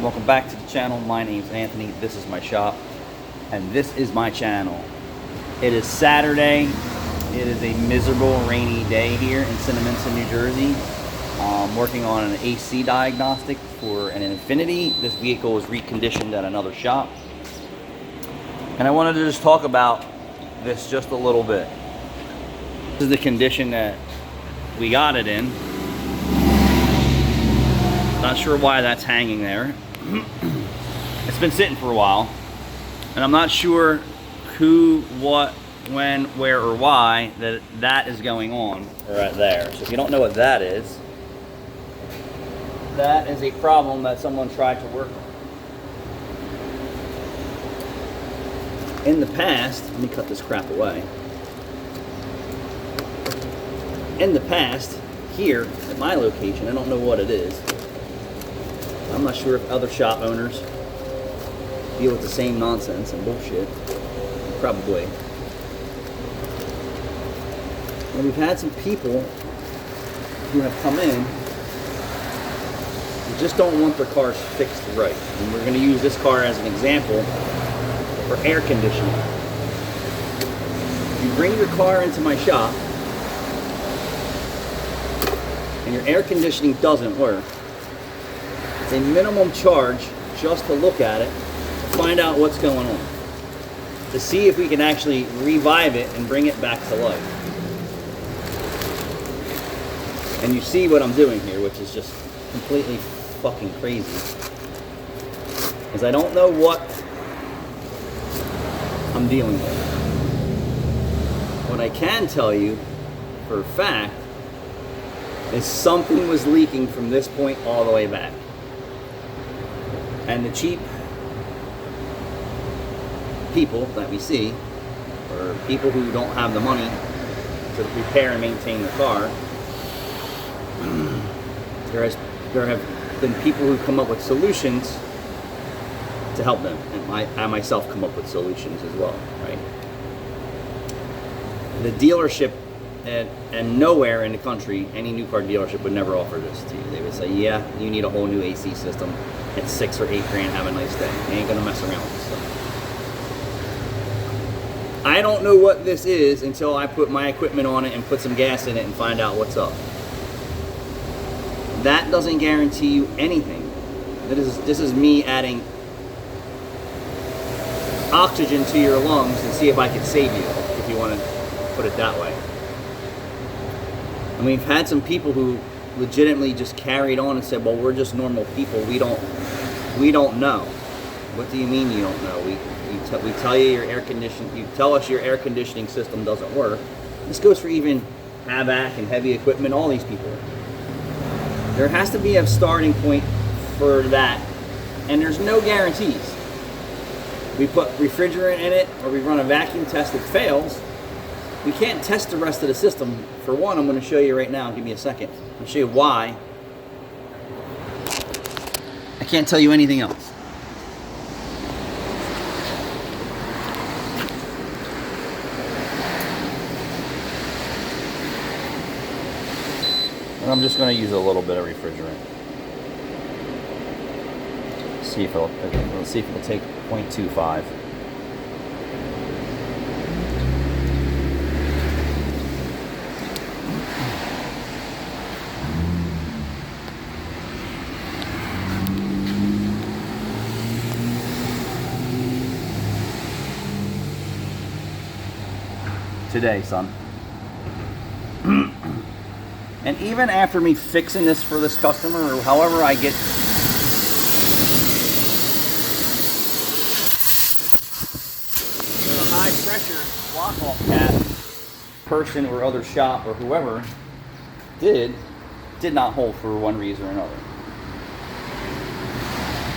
Welcome back to the channel. My name's Anthony. This is my shop, and this is my channel. It is Saturday. It is a miserable, rainy day here in Cinnaminson, New Jersey. I'm working on an AC diagnostic for an Infiniti. This vehicle was reconditioned at another shop, and I wanted to just talk about this just a little bit. This is the condition that we got it in. Not sure why that's hanging there. It's been sitting for a while, and I'm not sure who, what, when, where, or why that is going on right there. So if you don't know what that is a problem that someone tried to work on. In the past, let me cut this crap away. In the past, here at my location, I don't know what it is. I'm not sure if other shop owners deal with the same nonsense and bullshit. Probably. And we've had some people who have come in who just don't want their cars fixed right. And we're going to use this car as an example for air conditioning. You bring your car into my shop and your air conditioning doesn't work. It's a minimum charge just to look at it, to find out what's going on, to see if we can actually revive it and bring it back to life. And you see what I'm doing here, which is just completely fucking crazy. Because I don't know what I'm dealing with. What I can tell you for a fact is something was leaking from this point all the way back. And the cheap people that we see, or people who don't have the money to repair and maintain the car, there have been people who come up with solutions to help them, and I myself come up with solutions as well, right? The dealership and nowhere in the country, any new car dealership would never offer this to you. They would say, yeah, you need a whole new AC system. It's $6 or $8 grand, have a nice day. They ain't gonna mess around with this stuff. I don't know what this is until I put my equipment on it and put some gas in it and find out what's up. That doesn't guarantee you anything. This is me adding oxygen to your lungs and see if I can save you, if you want to put it that way. And we've had some people who legitimately just carried on and said, well, we're just normal people, we don't know. What do you mean you don't know? We tell you your air conditioning, you tell us your air conditioning system doesn't work. This goes for even HVAC and heavy equipment, all these people. There has to be a starting point for that, and there's no guarantees. We put refrigerant in it, or we run a vacuum test, it fails. We can't test the rest of the system. For one, I'm going to show you right now. Give me a second. I'll show you why. I can't tell you anything else. And I'm just going to use a little bit of refrigerant. Let's see if it'll take 0.25. Today, son. And even after me fixing this for this customer, or however I get the high pressure block off cap person or other shop or whoever did not hold for one reason or another.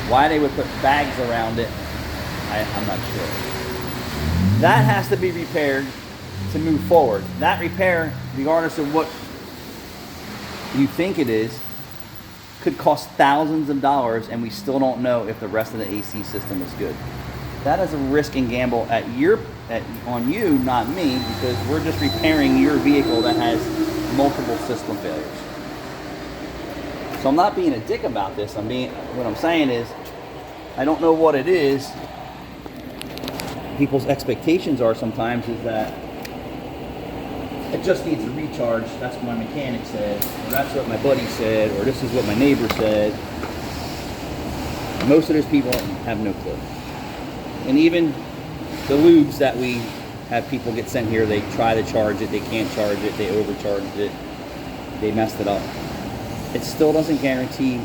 Why they would put bags around it, I'm not sure. That has to be repaired to move forward. That repair, regardless of what you think it is, could cost thousands of dollars, and we still don't know if the rest of the AC system is good. That is a risk and gamble on you, not me, because we're just repairing your vehicle that has multiple system failures. So I'm not being a dick about this. What I'm saying is, I don't know what it is. People's expectations are sometimes is that it just needs a recharge. That's what my mechanic said, or that's what my buddy said, or this is what my neighbor said. Most of those people have no clue. And even the lubes that we have people get sent here, they try to charge it, they can't charge it, they overcharged it, they messed it up. It still doesn't guarantee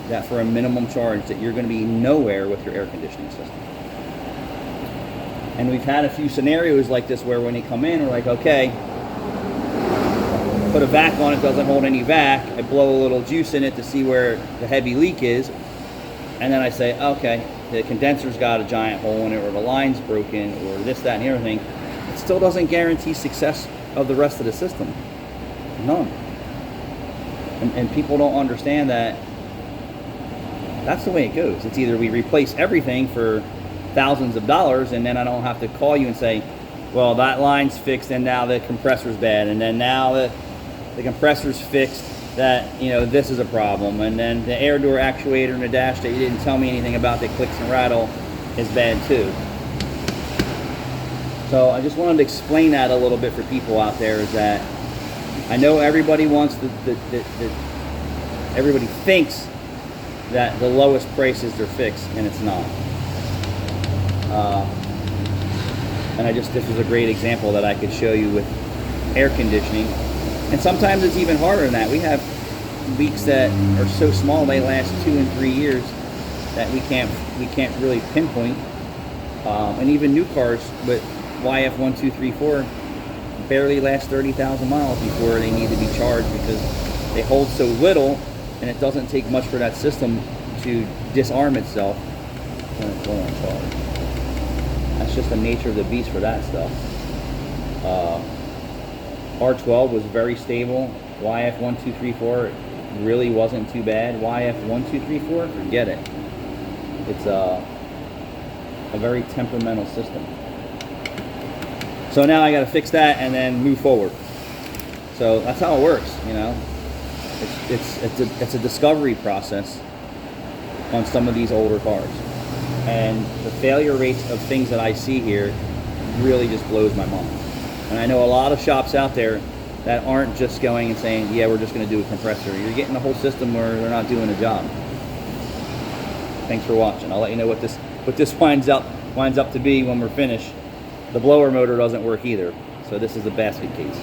that for a minimum charge that you're going to be nowhere with your air conditioning system. And we've had a few scenarios like this where when they come in, we're like, okay, put a vac on it, doesn't hold any vac. I blow a little juice in it to see where the heavy leak is. And then I say, okay, the condenser's got a giant hole in it, or the line's broken, or this, that, and the other thing. It still doesn't guarantee success of the rest of the system. None. And people don't understand that that's the way it goes. It's either we replace everything for thousands of dollars, and then I don't have to call you and say, well, that line's fixed and now the compressor's bad, and then now the compressor's fixed, that, you know, this is a problem, and then the air door actuator in the dash that you didn't tell me anything about that clicks and rattle is bad too. So I just wanted to explain that a little bit for people out there, is that I know everybody wants everybody thinks that the lowest price is their fix, and it's not. And this was a great example that I could show you with air conditioning. And sometimes it's even harder than that. We have leaks that are so small they last 2 and 3 years that we can't really pinpoint. And even new cars with YF1234 barely last 30,000 miles before they need to be charged, because they hold so little, and it doesn't take much for that system to disarm itself when it's low on charge. That's just the nature of the beast for that stuff. R12 was very stable. YF1234 really wasn't too bad. YF1234, forget it. It's a very temperamental system. So now I got to fix that and then move forward. So that's how it works, you know. It's a discovery process on some of these older cars, and the failure rates of things that I see here really just blows my mind. And I know a lot of shops out there that aren't just going and saying, yeah, we're just going to do a compressor. You're getting a whole system where they're not doing a job. Thanks for watching. I'll let you know what this winds up to be when we're finished. The blower motor doesn't work either, so this is a basket case.